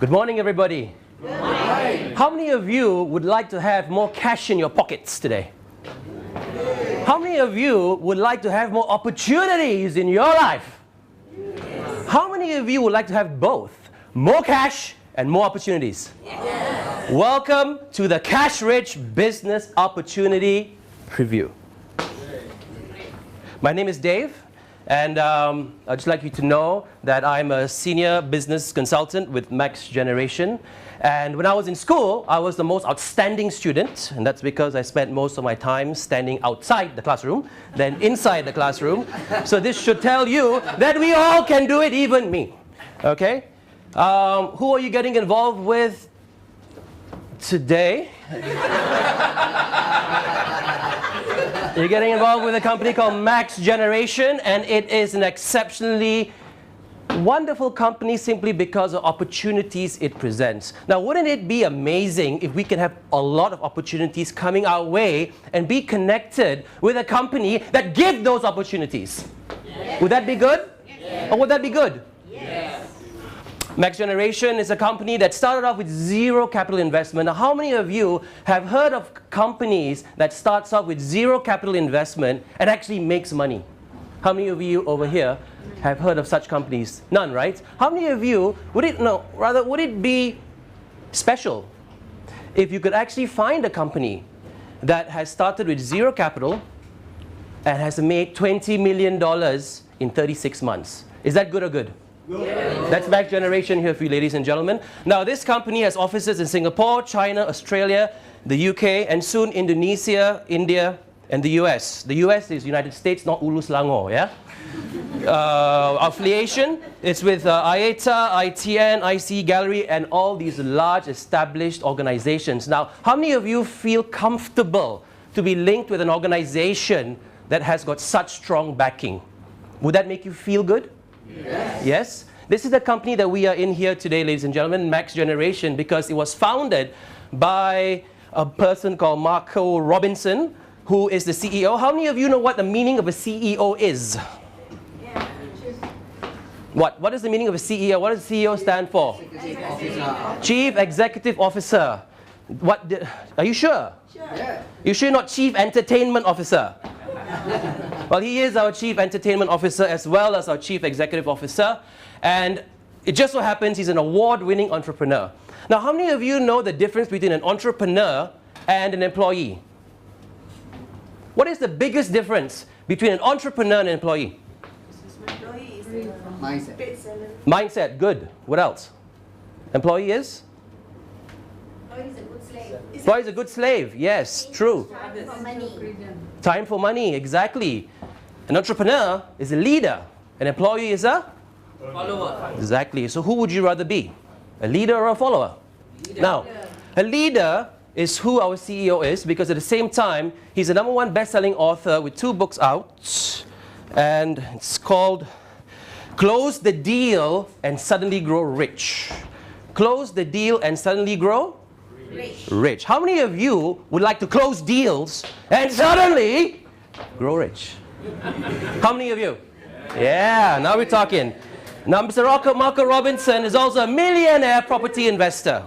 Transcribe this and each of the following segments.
Good morning, everybody. Good morning. How many of you would like to have more cash in your pockets today? How many of you would like to have more opportunities in your life? How many of you would like to have both? More cash and more opportunities? Yes. Welcome to the Cash Rich Business Opportunity Preview. My name is Dave. And I'd just like you to know that I'm a senior business consultant with Max Generation. And when I was in school, I was the most outstanding student. And that's because I spent most of my time standing outside the classroom than inside the classroom. So this should tell you that we all can do it, even me. Okay? Who are you getting involved with today? You're getting involved with a company called Max Generation, and it is an exceptionally wonderful company simply because of opportunities it presents. Now, wouldn't it be amazing if we can have a lot of opportunities coming our way and be connected with a company that gives those opportunities? Yes. Would that be good? Yes. Or would that be good? Yes. Max Generation is a company that started off with zero capital investment. Now, how many of you have heard of companies that starts off with zero capital investment and actually makes money? How many of you over here have heard of such companies? None, right? How many of you, would it be special if you could actually find a company that has started with zero capital and has made $20 million in 36 months? Is that good or good? Yes. That's Max Generation here for you, ladies and gentlemen. Now, this company has offices in Singapore, China, Australia, the UK, and soon Indonesia, India, and the US. The US is United States, not Ulu Selangor, yeah? Affiliation is with IATA, ITN, IC Gallery, and all these large established organizations. Now, how many of you feel comfortable to be linked with an organization that has got such strong backing? Would that make you feel good? Yes. Yes? This is the company that we are in here today, ladies and gentlemen, Max Generation, because it was founded by a person called Marco Robinson, who is the CEO. How many of you know what the meaning of a CEO is? Yeah. What is the meaning of a CEO? What does CEO stand for? Chief Executive Officer. Are you sure? Sure. Yeah. You sure not Chief Entertainment Officer? Well, he is our Chief Entertainment Officer as well as our Chief Executive Officer. And it just so happens he's an award-winning entrepreneur. Now, how many of you know the difference between an entrepreneur and an employee? What is the biggest difference between an entrepreneur and an employee? Mindset. Mindset, good. What else? Employee is? Employee is a good slave. Employee is a good slave. Yes, true. Time for money. Time for money, exactly. An entrepreneur is a leader. An employee is a? Follower. Exactly. So who would you rather be? A leader or a follower? Leader. Now, a leader is who our CEO is, because at the same time, he's a #1 best-selling author with 2 books out. And it's called Close the Deal and Suddenly Grow Rich. Close the deal and suddenly grow rich. How many of you would like to close deals and suddenly grow rich? How many of you? Yeah, now we're talking. Now, Mr. Marco Robinson is also a millionaire property investor.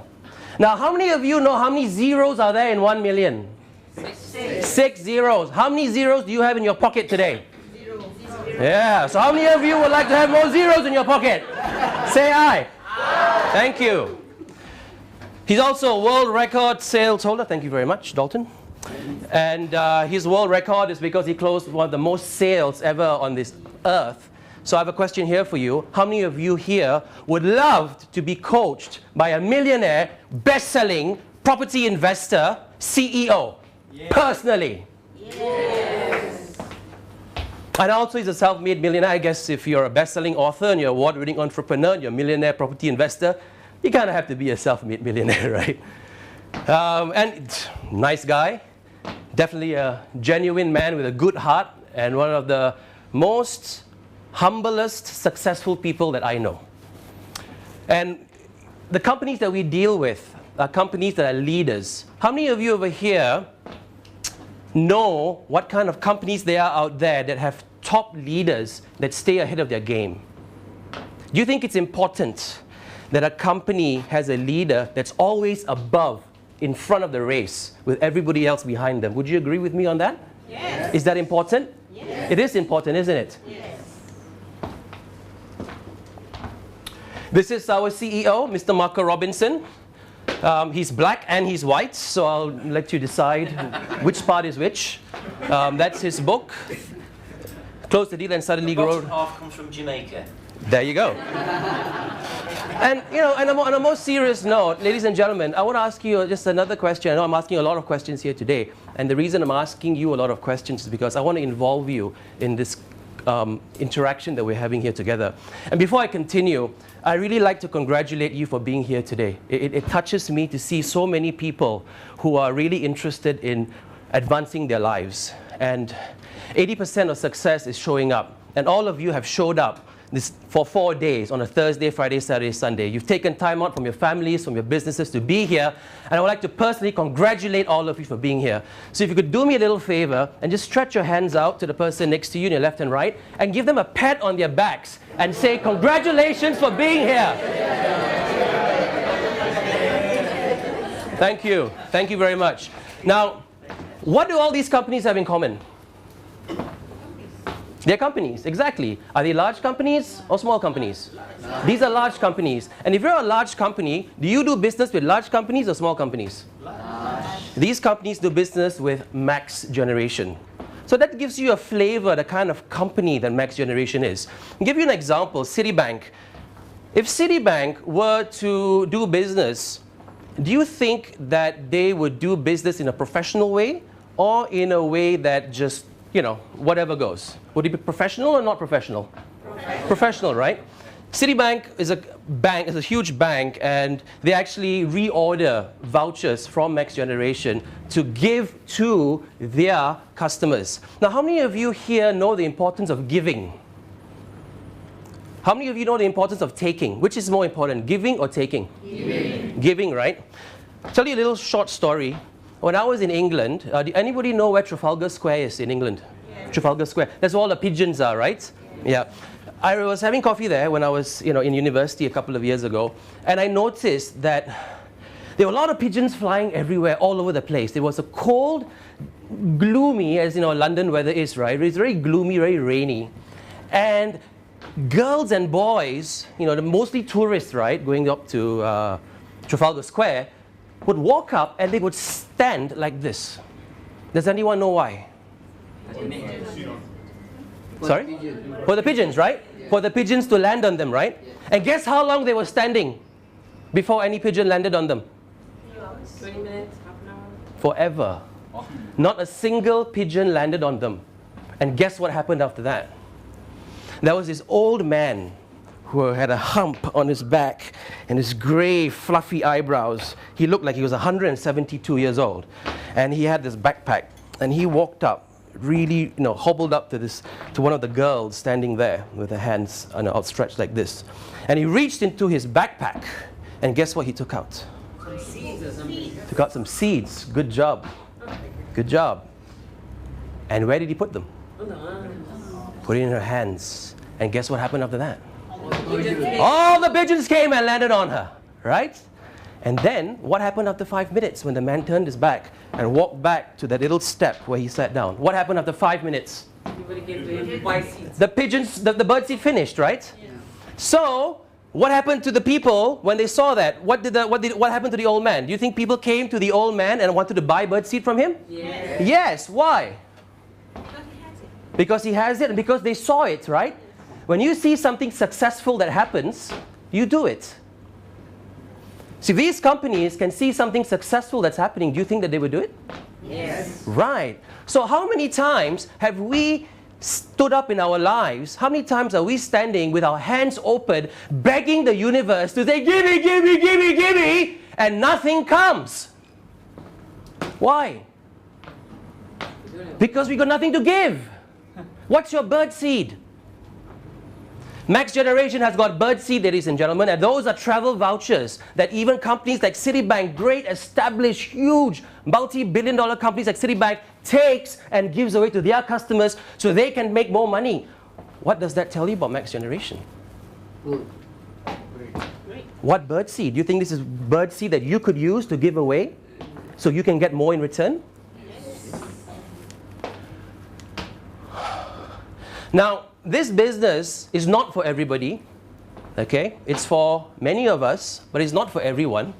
Now, how many of you know how many zeros are there in 1 million? 6 zeros. How many zeros do you have in your pocket today? 0. Yeah, so how many of you would like to have more zeros in your pocket? Say aye. Thank you. He's also a world record sales holder. Thank you very much, Dalton. And his world record is because he closed one of the most sales ever on this earth. So I have a question here for you. How many of you here would love to be coached by a millionaire, best-selling property investor, CEO? Yes. Personally? Yes. And also he's a self-made millionaire. I guess if you're a best-selling author and you're an award-winning entrepreneur and you're a millionaire property investor, you kind of have to be a self-made millionaire, right? And nice guy. Definitely a genuine man with a good heart and one of the most humblest, successful people that I know. And the companies that we deal with are companies that are leaders. How many of you over here know what kind of companies there are out there that have top leaders that stay ahead of their game? Do you think it's important that a company has a leader that's always above, in front of the race, with everybody else behind them. Would you agree with me on that? Yes. Is that important? Yes. It is important, isn't it? Yes. This is our CEO, Mr. Marco Robinson. He's black and he's white, so I'll let you decide which part is which. That's his book. Close the deal and suddenly The grow. bottom half comes from Jamaica. There you go. And you know, and on a more serious note, ladies and gentlemen, I want to ask you just another question. I know I'm asking a lot of questions here today, and the reason I'm asking you a lot of questions is because I want to involve you in this interaction that we're having here together. And before I continue, I really like to congratulate you for being here today. It touches me to see so many people who are really interested in advancing their lives. And 80% of success is showing up. And all of you have showed up for 4 days, on a Thursday, Friday, Saturday, Sunday. You've taken time out from your families, from your businesses to be here. And I would like to personally congratulate all of you for being here. So if you could do me a little favor and just stretch your hands out to the person next to you on your left and right and give them a pat on their backs and say, congratulations for being here. Thank you. Thank you very much. Now, what do all these companies have in common? They're companies, exactly. Are they large companies or small companies? These are large companies. And if you're a large company, do you do business with large companies or small companies? Large. These companies do business with Max Generation. So that gives you a flavor, the kind of company that Max Generation is. I'll give you an example, Citibank. If Citibank were to do business, do you think that they would do business in a professional way or in a way that just, you know, whatever goes? Would it be professional or not professional? Professional, right? Citibank is a bank, is a huge bank, and they actually reorder vouchers from Max Generation to give to their customers. Now, how many of you here know the importance of giving? How many of you know the importance of taking? Which is more important, giving or taking? Giving. Giving, right? I'll tell you a little short story. When I was in England, anybody know where Trafalgar Square is in England? Yes. Trafalgar Square. That's where all the pigeons are, right? Yes. Yeah. I was having coffee there when I was, in university a couple of years ago, and I noticed that there were a lot of pigeons flying everywhere, all over the place. It was a cold, gloomy, as London weather is, right? It's very gloomy, very rainy, and girls and boys, mostly tourists, right, going up to Trafalgar Square, would walk up and they would stand like this. Does anyone know why? Sorry? For the pigeons, right? For the pigeons to land on them, right? And guess how long they were standing before any pigeon landed on them? 20 minutes, half an hour. Forever. Not a single pigeon landed on them. And guess what happened after that? There was this old man who had a hump on his back and his gray, fluffy eyebrows. He looked like he was 172 years old. And he had this backpack. And he walked up, really, hobbled up to one of the girls standing there with her hands outstretched like this. And he reached into his backpack. And guess what he took out? Some seeds or something. Took out some seeds. Good job. Good job. And where did he put them? Put it in her hands. And guess what happened after that? All the pigeons came and landed on her, right? And then, what happened after 5 minutes when the man turned his back and walked back to that little step where he sat down? What happened after 5 minutes? Everybody gave the white seeds. The pigeons, the bird seed finished, right? Yeah. So, what happened to the people when they saw that? What happened to the old man? Do you think people came to the old man and wanted to buy bird seed from him? Yes. Yes. Why? Because he has it and because they saw it, right? When you see something successful that happens, you do it. See, these companies can see something successful that's happening. Do you think that they would do it? Yes. Right. So how many times have we stood up in our lives? How many times are we standing with our hands open, begging the universe to say, give me, give me, give me, give me, and nothing comes? Why? Because we got nothing to give. What's your bird seed? Max Generation has got bird seed, ladies and gentlemen, and those are travel vouchers that even companies like Citibank, great, established, huge, multi-billion-dollar companies like Citibank takes and gives away to their customers so they can make more money. What does that tell you about Max Generation? Good. What bird seed? Do you think this is bird seed that you could use to give away so you can get more in return? Now, this business is not for everybody, okay? It's for many of us, but it's not for everyone.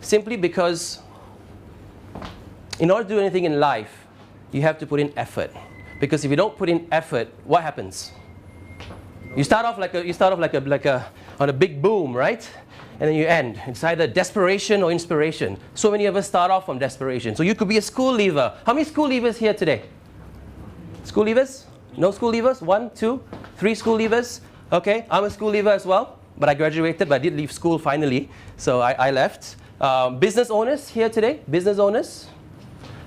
Simply because in order to do anything in life, you have to put in effort. Because if you don't put in effort, what happens? You start off on a big boom, right? And then you end. It's either desperation or inspiration. So many of us start off from desperation. So you could be a school leaver. How many school leavers here today? School leavers? No school leavers? 1, 2, 3 school leavers? Okay, I'm a school leaver as well. But I graduated, but I did leave school finally. So I left. Business owners here today? Business owners?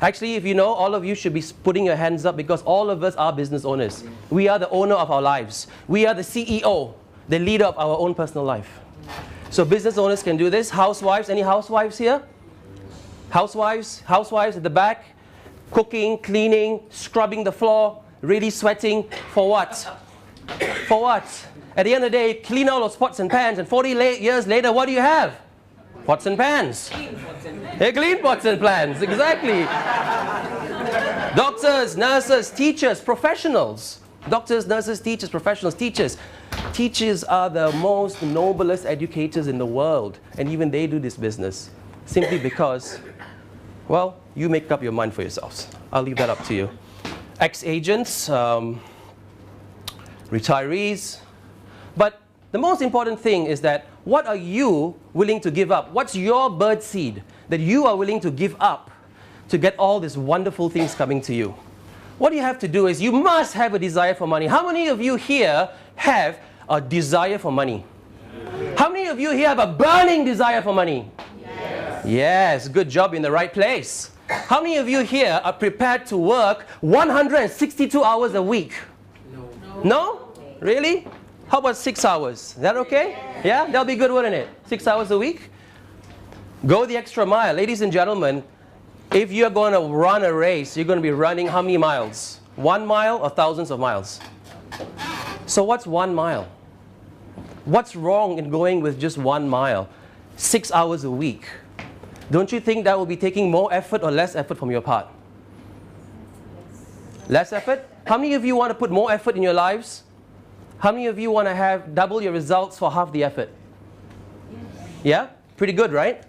Actually, if you know, all of you should be putting your hands up because all of us are business owners. We are the owner of our lives. We are the CEO, the leader of our own personal life. So business owners can do this. Housewives, any housewives here? Housewives at the back, cooking, cleaning, scrubbing the floor, really sweating. For what? For what? At the end of the day, clean all those pots and pans, and 40 years later, what do you have? Pots and pans. Clean pots and pans, exactly. Doctors, nurses, teachers, professionals. Doctors, nurses, teachers, professionals, teachers. Teachers are the most noblest educators in the world, and even they do this business simply because, well, you make up your mind for yourselves. I'll leave that up to you. Ex-agents, retirees. But the most important thing is that what are you willing to give up? What's your bird seed that you are willing to give up to get all these wonderful things coming to you? What you have to do is you must have a desire for money. How many of you here have a desire for money? How many of you here have a burning desire for money? Yes, good job, in the right place. How many of you here are prepared to work 162 hours a week? No? Really? How about 6 hours? Is that okay? Yeah? That'll be good, wouldn't it? 6 hours a week? Go the extra mile. Ladies and gentlemen, if you're going to run a race, you're going to be running how many miles? 1 mile or thousands of miles? So what's 1 mile? What's wrong in going with just 1 mile? 6 hours a week. Don't you think that will be taking more effort or less effort from your part? Less effort? How many of you want to put more effort in your lives? How many of you want to have double your results for half the effort? Yeah? Pretty good, right?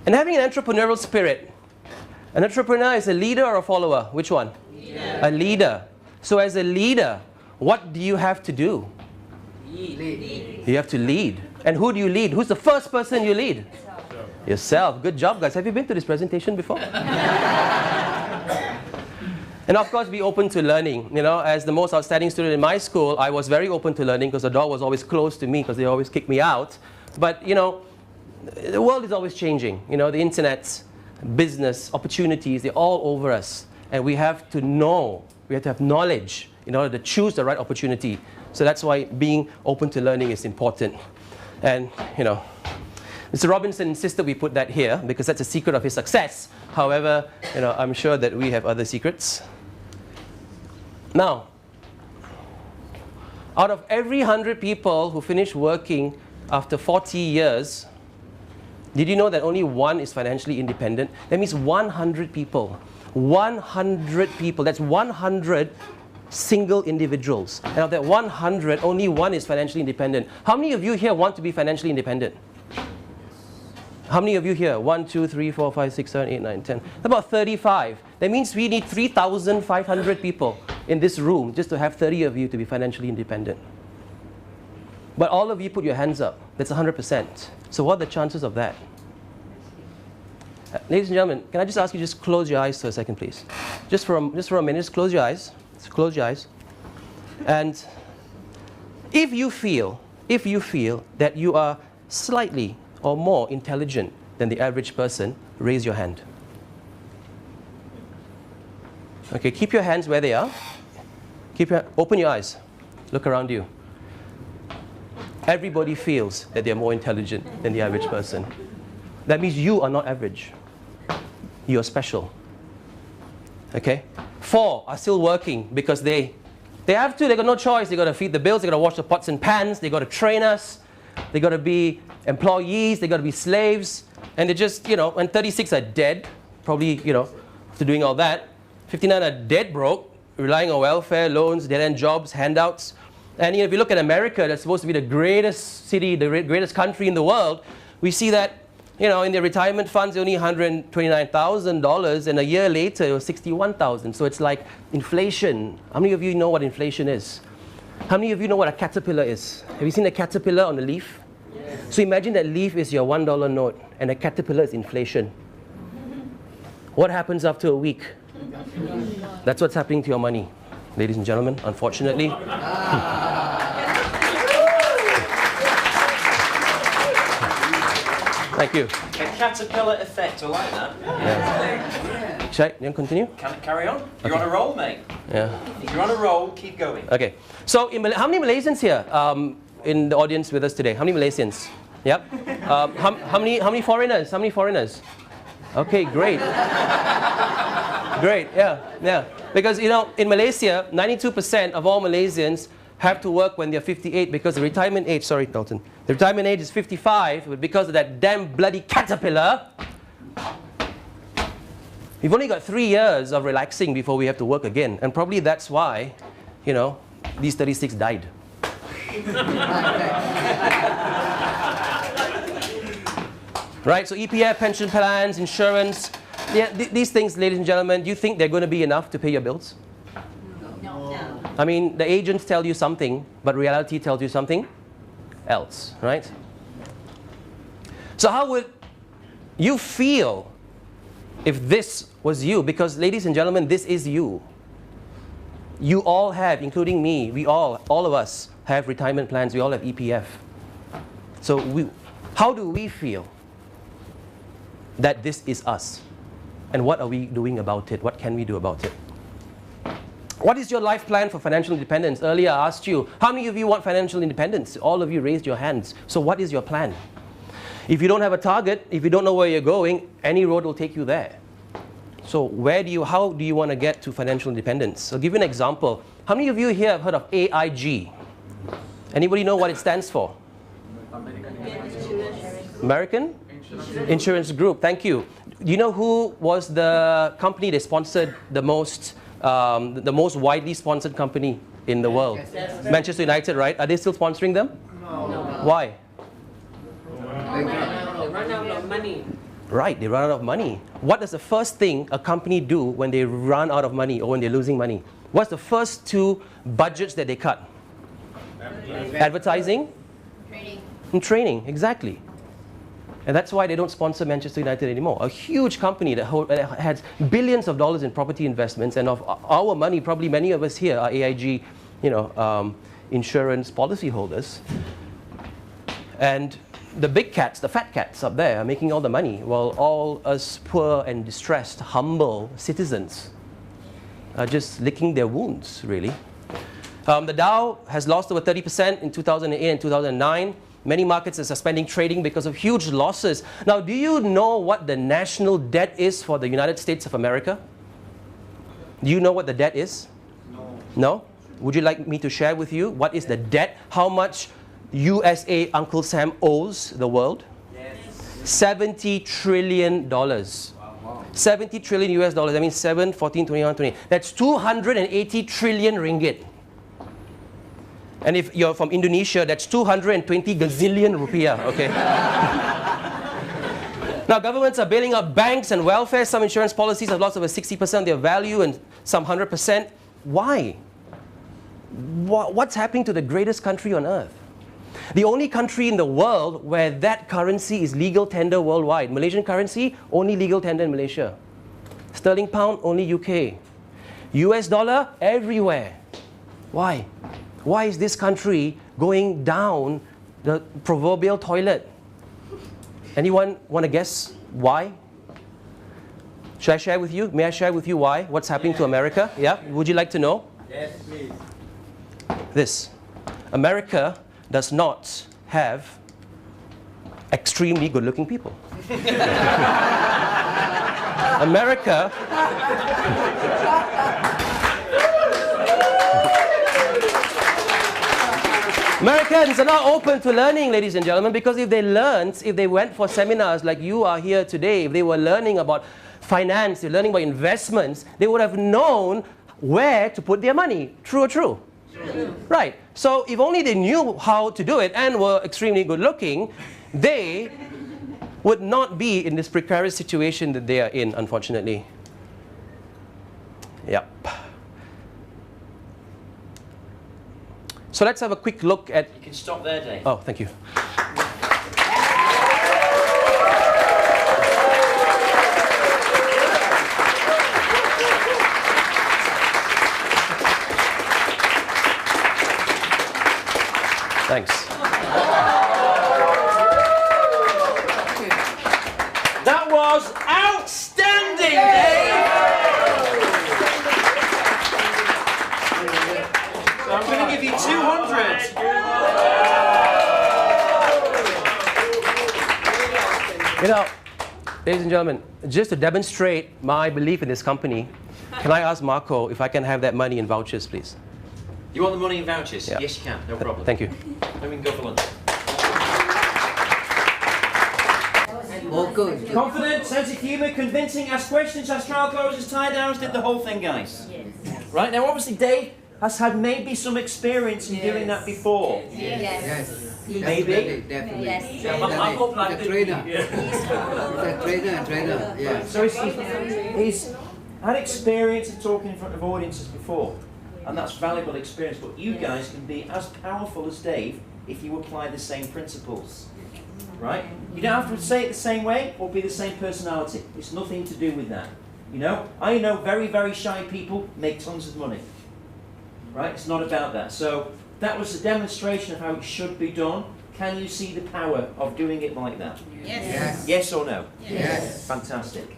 And having an entrepreneurial spirit. An entrepreneur is a leader or a follower? Which one? Leader. A leader. So as a leader, what do you have to do? Lead. You have to lead. And who do you lead? Who's the first person you lead? Yourself. Good job, guys. Have you been to this presentation before? And of course, be open to learning. You know, as the most outstanding student in my school, I was very open to learning because the door was always closed to me because they always kicked me out. But, you know, the world is always changing. You know, the internet, business, opportunities, they're all over us. And we have to know, we have to have knowledge in order to choose the right opportunity. So that's why being open to learning is important. And, you know, Mr. Robinson insisted we put that here because that's a secret of his success. However, you know, I'm sure that we have other secrets. Now, out of every 100 people who finish working after 40 years, did you know that only 1 is financially independent? That means 100 people. 100 people. That's 100 single individuals. And of that 100, only 1 is financially independent. How many of you here want to be financially independent? How many of you here? 1, 2, 3, 4, 5, 6, 7, 8, 9, 10. About 35. That means we need 3,500 people in this room just to have 30 of you to be financially independent. But all of you put your hands up. That's 100%. So what are the chances of that? Ladies and gentlemen, can I just ask you just close your eyes for a second, please? Just for a minute, just close your eyes. Just close your eyes. And if you feel that you are slightly or more intelligent than the average person, raise your hand. Okay, keep your hands where they are. Open your eyes. Look around you. Everybody feels that they're more intelligent than the average person. That means you are not average. You're special. Okay? 4 are still working because they have to. They got no choice. They got to feed the bills. They got to wash the pots and pans. They got to train us. they got to be employees, they got to be slaves, and they just, you know, and 36 are dead, probably, you know, after doing all that. 59 are dead broke, relying on welfare, loans, dead-end jobs, handouts. And you know, if you look at America, that's supposed to be the greatest city, the greatest country in the world, we see that, you know, in their retirement funds, only $129,000, and a year later, it was $61,000. So it's like inflation. How many of you know what inflation is? How many of you know what a caterpillar is? Have you seen a caterpillar on a leaf? Yes. So imagine that leaf is your $1 note, and a caterpillar is inflation. What happens after a week? That's what's happening to your money, ladies and gentlemen, unfortunately. Thank you. A caterpillar effect, I like that. Yeah. Shall I continue? Can it carry on? You're on a roll, mate. Yeah. You're on a roll, keep going. Okay. So, how many Malaysians here in the audience with us today? How many Malaysians? Yep. How many foreigners? How many foreigners? Okay, great. Great, yeah. Because, you know, in Malaysia, 92% of all Malaysians have to work when they're 58 because the retirement age, sorry, Dalton, the retirement age is 55, but because of that damn bloody caterpillar, we've only got 3 years of relaxing before we have to work again. And probably that's why, you know, these 36 died. Right, so EPF, pension plans, insurance, yeah, these things, ladies and gentlemen, do you think they're going to be enough to pay your bills? No. I mean, the agents tell you something, but reality tells you something else, right? So how would you feel if this was you? Because, ladies and gentlemen, this is you. You all have, including me, all of us have retirement plans, we all have EPF. So how do we feel that this is us? And what are we doing about it? What can we do about it? What is your life plan for financial independence? Earlier I asked you, how many of you want financial independence? All of you raised your hands. So what is your plan? If you don't have a target, if you don't know where you're going, any road will take you there. So how do you want to get to financial independence? I'll give you an example. How many of you here have heard of AIG? Anybody know what it stands for? American Insurance Group. Thank you. Do you know who was the company that sponsored the most widely sponsored company in the world? Manchester United, right? Are they still sponsoring them? No. Why? They run out of money. Right, they run out of money. What is the first thing a company do when they run out of money or when they're losing money? What's the first 2 budgets that they cut? Advertising? Training. And training, exactly. And that's why they don't sponsor Manchester United anymore. A huge company that has billions of dollars in property investments, and of our money, probably many of us here are AIG, you know, insurance policy holders. And the big cats, the fat cats up there are making all the money, while all us poor and distressed, humble citizens are just licking their wounds, really. The Dow has lost over 30% in 2008 and 2009. Many markets are suspending trading because of huge losses. Now, do you know what the national debt is for the United States of America? Do you know what the debt is? No. No? Would you like me to share with you what is the debt? How much USA Uncle Sam owes the world? Yes. $70 trillion. Wow. 70 trillion US dollars. That means 7, 14, 21, 20. That's 280 trillion ringgit. And if you're from Indonesia, that's 220 gazillion rupiah, okay? Now, governments are bailing out banks and welfare. Some insurance policies have lost over 60% of their value and some 100%. Why? What's happening to the greatest country on earth? The only country in the world where that currency is legal tender worldwide. Malaysian currency, only legal tender in Malaysia. Sterling pound, only UK. US dollar, everywhere. Why? Why is this country going down the proverbial toilet? Anyone want to guess why? Should I share with you? May I share with you why? What's happening to America? Yeah? Would you like to know? Yes, please. This. America does not have extremely good-looking people. America... Americans are not open to learning, ladies and gentlemen, because if they learned, if they went for seminars like you are here today, if they were learning about finance, they're learning about investments, they would have known where to put their money. True or true? True. Right. So if only they knew how to do it and were extremely good looking, they would not be in this precarious situation that they are in, unfortunately. Yep. So let's have a quick look at... You can stop there, Dave. Oh, thank you. Thanks. That was outstanding, Dave! So I'm going to give you 200. You know, ladies and gentlemen, just to demonstrate my belief in this company, can I ask Marco if I can have that money in vouchers, please? You want the money in vouchers? Yeah. Yes, you can. No problem. Thank you. Then we can go for lunch. Oh, good. Confident, sense of humour, convincing, ask questions, ask trial closes, tie downs, did the whole thing, guys. Yes. Right, now obviously Dave has had maybe some experience in doing that before. Yes. Yes. Maybe? Definitely. Yes. The trainer. The trainer. Yeah. So he's had experience of talking in front of audiences before, and that's valuable experience, but you guys can be as powerful as Dave if you apply the same principles. Right? You don't have to say it the same way or be the same personality. It's nothing to do with that. You know? I know very, very shy people make tons of money. Right? It's not about that. So that was a demonstration of how it should be done. Can you see the power of doing it like that? Yes. Yes or no? Yes. Fantastic.